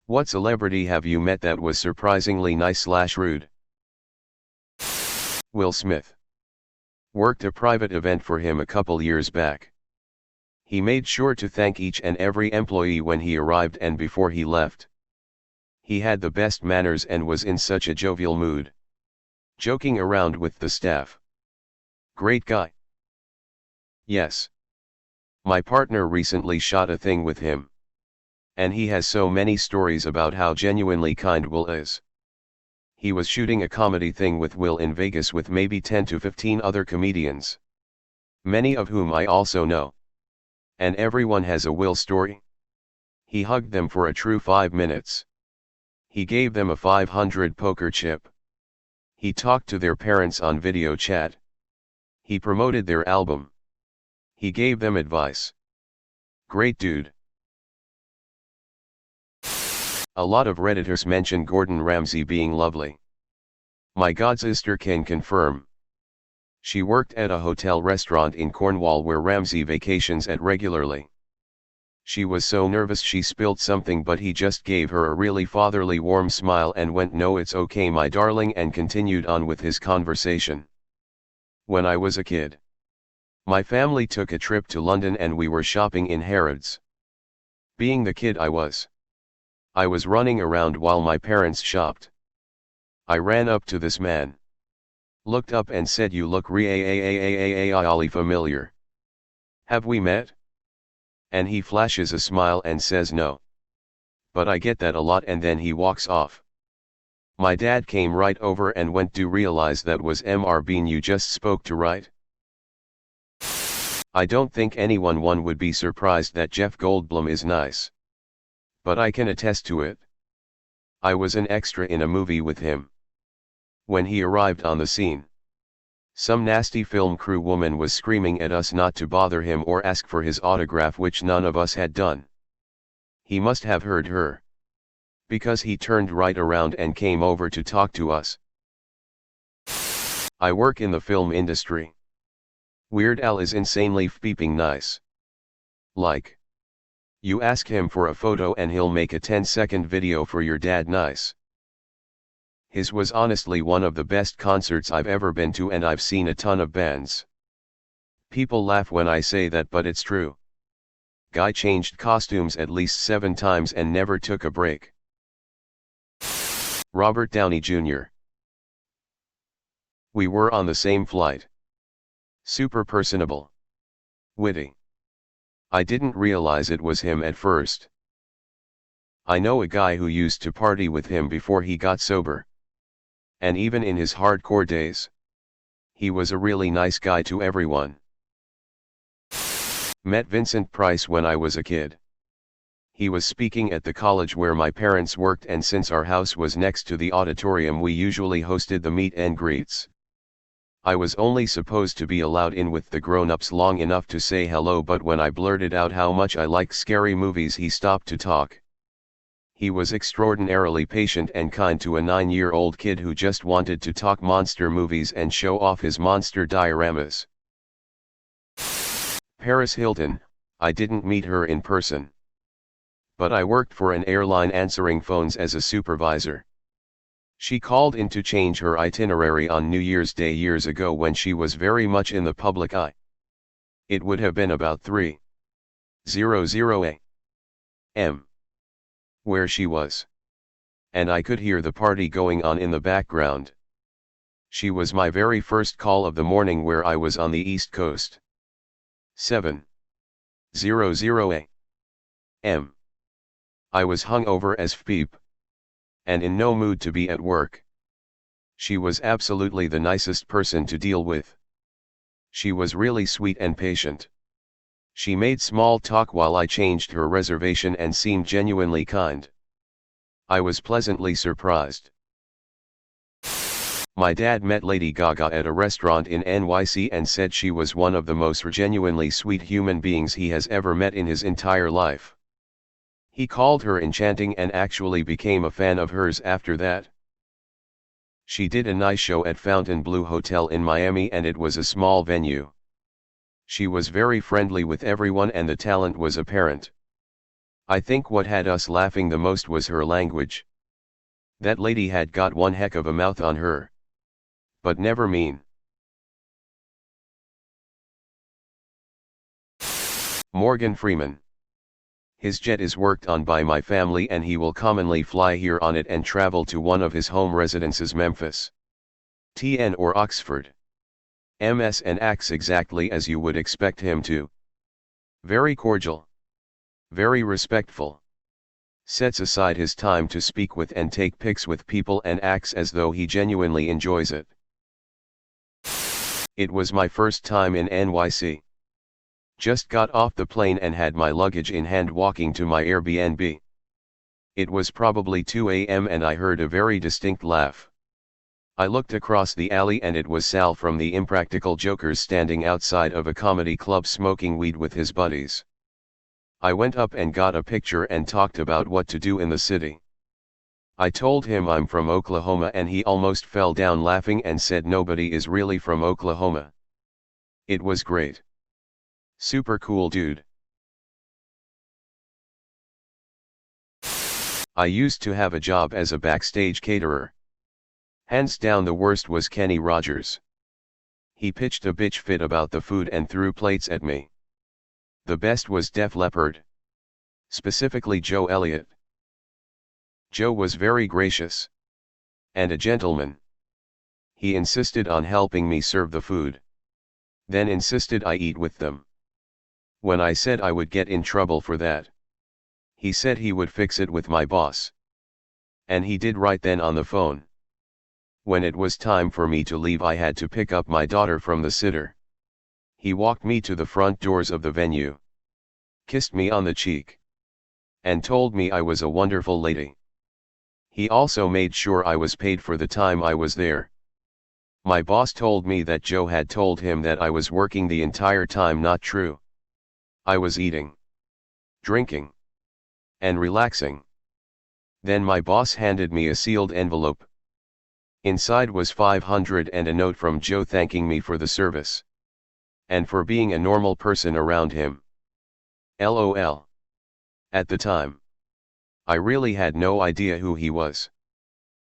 What celebrity have you met that was surprisingly nice/rude? Will Smith. Worked a private event for him a couple years back. He made sure to thank each and every employee when he arrived and before he left. He had the best manners and was in such a jovial mood. Joking around with the staff. Great guy. Yes. My partner recently shot a thing with him. And he has so many stories about how genuinely kind Will is. He was shooting a comedy thing with Will in Vegas with maybe 10 to 15 other comedians. Many of whom I also know. And everyone has a Will story. He hugged them for a true 5 minutes. He gave them a 500 poker chip. He talked to their parents on video chat. He promoted their album. He gave them advice. Great dude. A lot of Redditors mention Gordon Ramsay being lovely. My godsister can confirm. She worked at a hotel restaurant in Cornwall where Ramsay vacations at regularly. She was so nervous she spilled something, but he just gave her a really fatherly warm smile and went, "No, it's okay my darling," and continued on with his conversation. When I was a kid, my family took a trip to London and we were shopping in Harrods. Being the kid I was running around while my parents shopped. I ran up to this man, looked up and said, "You look really familiar. Have we met?" And he flashes a smile and says, "No. But I get that a lot," and then he walks off. My dad came right over and went, "Do realize that was Mr. Bean you just spoke to, right?" I don't think anyone would be surprised that Jeff Goldblum is nice. But I can attest to it. I was an extra in a movie with him. When he arrived on the scene, some nasty film crew woman was screaming at us not to bother him or ask for his autograph, which none of us had done. He must have heard her, because he turned right around and came over to talk to us. I work in the film industry. Weird Al is insanely beeping nice. Like, you ask him for a photo and he'll make a 10-second video for your dad. Nice. His was honestly one of the best concerts I've ever been to, and I've seen a ton of bands. People laugh when I say that, but it's true. Guy changed costumes at least 7 times and never took a break. Robert Downey Jr. We were on the same flight. Super personable. Witty. I didn't realize it was him at first. I know a guy who used to party with him before he got sober. And even in his hardcore days, he was a really nice guy to everyone. Met Vincent Price when I was a kid. He was speaking at the college where my parents worked, and since our house was next to the auditorium, we usually hosted the meet and greets. I was only supposed to be allowed in with the grown-ups long enough to say hello, but when I blurted out how much I liked scary movies, he stopped to talk. He was extraordinarily patient and kind to a 9-year-old kid who just wanted to talk monster movies and show off his monster dioramas. Paris Hilton. I didn't meet her in person. But I worked for an airline answering phones as a supervisor. She called in to change her itinerary on New Year's Day years ago when she was very much in the public eye. It would have been about 3:00 a.m. where she was. And I could hear the party going on in the background. She was my very first call of the morning where I was on the East Coast. 7:00 a.m. I was hungover as f***, and in no mood to be at work. She was absolutely the nicest person to deal with. She was really sweet and patient. She made small talk while I changed her reservation and seemed genuinely kind. I was pleasantly surprised. My dad met Lady Gaga at a restaurant in NYC and said she was one of the most genuinely sweet human beings he has ever met in his entire life. He called her enchanting and actually became a fan of hers after that. She did a nice show at Fontainebleau Hotel in Miami, and it was a small venue. She was very friendly with everyone and the talent was apparent. I think what had us laughing the most was her language. That lady had got one heck of a mouth on her. But never mean. Morgan Freeman. His jet is worked on by my family and he will commonly fly here on it and travel to one of his home residences, Memphis, TN or Oxford, MS, and acts exactly as you would expect him to. Very cordial. Very respectful. Sets aside his time to speak with and take pics with people and acts as though he genuinely enjoys it. It was my first time in NYC. Just got off the plane and had my luggage in hand walking to my Airbnb. It was probably 2 a.m. and I heard a very distinct laugh. I looked across the alley and it was Sal from the Impractical Jokers standing outside of a comedy club smoking weed with his buddies. I went up and got a picture and talked about what to do in the city. I told him I'm from Oklahoma and he almost fell down laughing and said nobody is really from Oklahoma. It was great. Super cool dude. I used to have a job as a backstage caterer. Hands down the worst was Kenny Rogers. He pitched a bitch fit about the food and threw plates at me. The best was Def Leppard. Specifically Joe Elliott. Joe was very gracious. And a gentleman. He insisted on helping me serve the food. Then insisted I eat with them. When I said I would get in trouble for that, he said he would fix it with my boss. And he did right then on the phone. When it was time for me to leave, I had to pick up my daughter from the sitter. He walked me to the front doors of the venue, kissed me on the cheek, and told me I was a wonderful lady. He also made sure I was paid for the time I was there. My boss told me that Joe had told him that I was working the entire time. Not true. I was eating, drinking, and relaxing. Then my boss handed me a sealed envelope. Inside was $500 and a note from Joe thanking me for the service. And for being a normal person around him. LOL. At the time, I really had no idea who he was.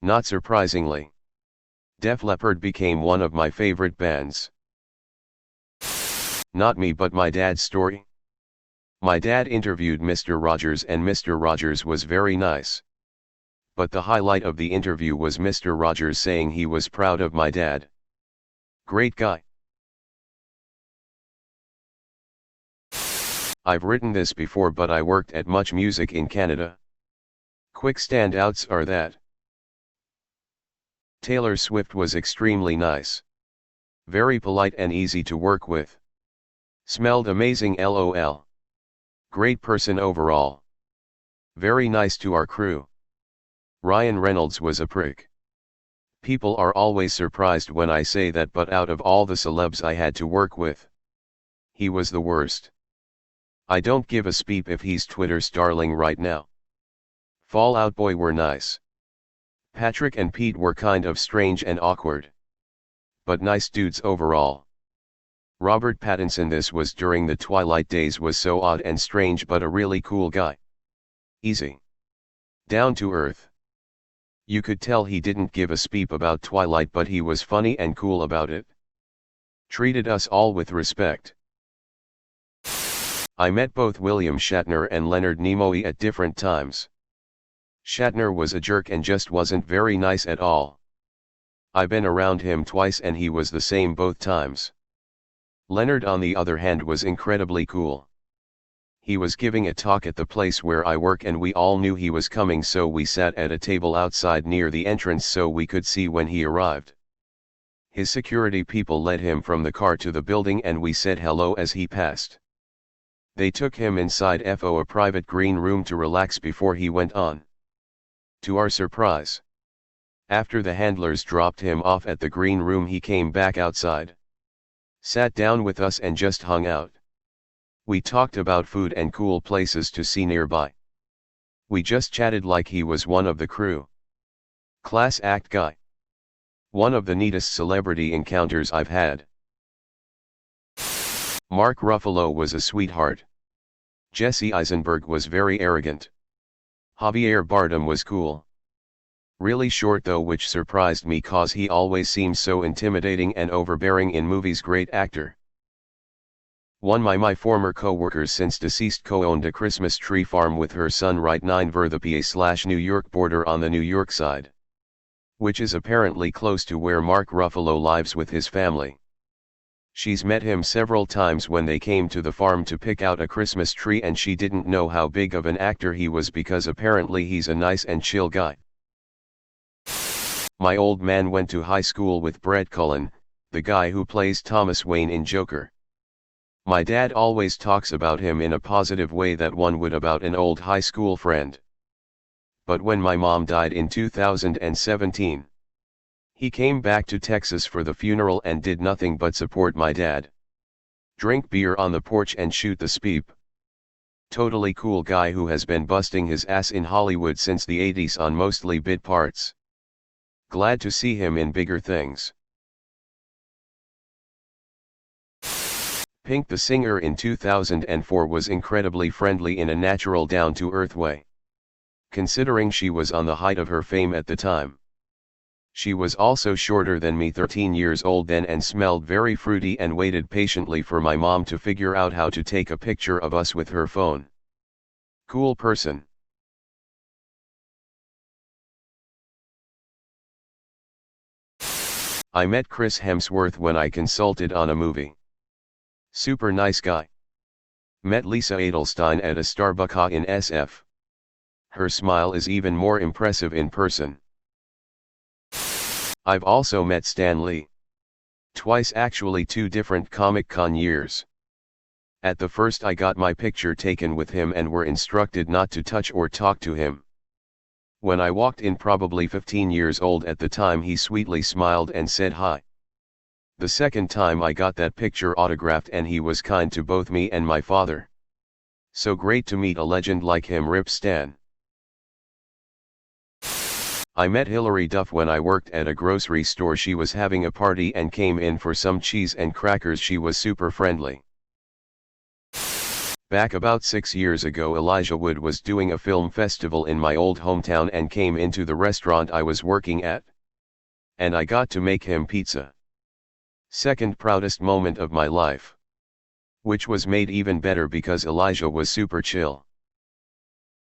Not surprisingly, Def Leppard became one of my favorite bands. Not me but my dad's story. My dad interviewed Mr. Rogers and Mr. Rogers was very nice. But the highlight of the interview was Mr. Rogers saying he was proud of my dad. Great guy. I've written this before but I worked at Much Music in Canada. Quick standouts are that Taylor Swift was extremely nice. Very polite and easy to work with. Smelled amazing LOL. Great person overall. Very nice to our crew. Ryan Reynolds was a prick. People are always surprised when I say that, but out of all the celebs I had to work with, he was the worst. I don't give a speep if he's Twitter starling right now. Fall Out Boy were nice. Patrick and Pete were kind of strange and awkward. But nice dudes overall. Robert Pattinson, this was during the Twilight days, was so odd and strange but a really cool guy. Easy. Down to earth. You could tell he didn't give a speep about Twilight but he was funny and cool about it. Treated us all with respect. I met both William Shatner and Leonard Nimoy at different times. Shatner was a jerk and just wasn't very nice at all. I've been around him twice and he was the same both times. Leonard on the other hand was incredibly cool. He was giving a talk at the place where I work and we all knew he was coming, so we sat at a table outside near the entrance so we could see when he arrived. His security people led him from the car to the building and we said hello as he passed. They took him inside a private green room to relax before he went on. To our surprise, after the handlers dropped him off at the green room, he came back outside, sat down with us and just hung out. We talked about food and cool places to see nearby. We just chatted like he was one of the crew. Class act guy. One of the neatest celebrity encounters I've had. Mark Ruffalo was a sweetheart. Jesse Eisenberg was very arrogant. Javier Bardem was cool. Really short though, which surprised me cause he always seems so intimidating and overbearing in movies. Great actor. My former co-workers since deceased co-owned a Christmas tree farm with her son right 9 ver the PA/New York border on the New York side. Which is apparently close to where Mark Ruffalo lives with his family. She's met him several times when they came to the farm to pick out a Christmas tree, and she didn't know how big of an actor he was because apparently he's a nice and chill guy. My old man went to high school with Brett Cullen, the guy who plays Thomas Wayne in Joker. My dad always talks about him in a positive way that one would about an old high school friend. But when my mom died in 2017, he came back to Texas for the funeral and did nothing but support my dad. Drink beer on the porch and shoot the speep. Totally cool guy who has been busting his ass in Hollywood since the 80s on mostly bit parts. Glad to see him in bigger things. Pink the singer in 2004 was incredibly friendly in a natural down-to-earth way. Considering she was on the height of her fame at the time. She was also shorter than me, 13 years old then, and smelled very fruity, and waited patiently for my mom to figure out how to take a picture of us with her phone. Cool person. I met Chris Hemsworth when I consulted on a movie. Super nice guy. Met Lisa Edelstein at a Starbucks in SF. Her smile is even more impressive in person. I've also met Stan Lee. Twice, actually, 2 different Comic-Con years. At the first I got my picture taken with him and were instructed not to touch or talk to him. When I walked in, probably 15 years old at the time, he sweetly smiled and said hi. The second time I got that picture autographed and he was kind to both me and my father. So great to meet a legend like him. Rip Stan. I met Hilary Duff when I worked at a grocery store. She was having a party and came in for some cheese and crackers. She was super friendly. Back about 6 years ago, Elijah Wood was doing a film festival in my old hometown and came into the restaurant I was working at. And I got to make him pizza. Second proudest moment of my life. Which was made even better because Elijah was super chill.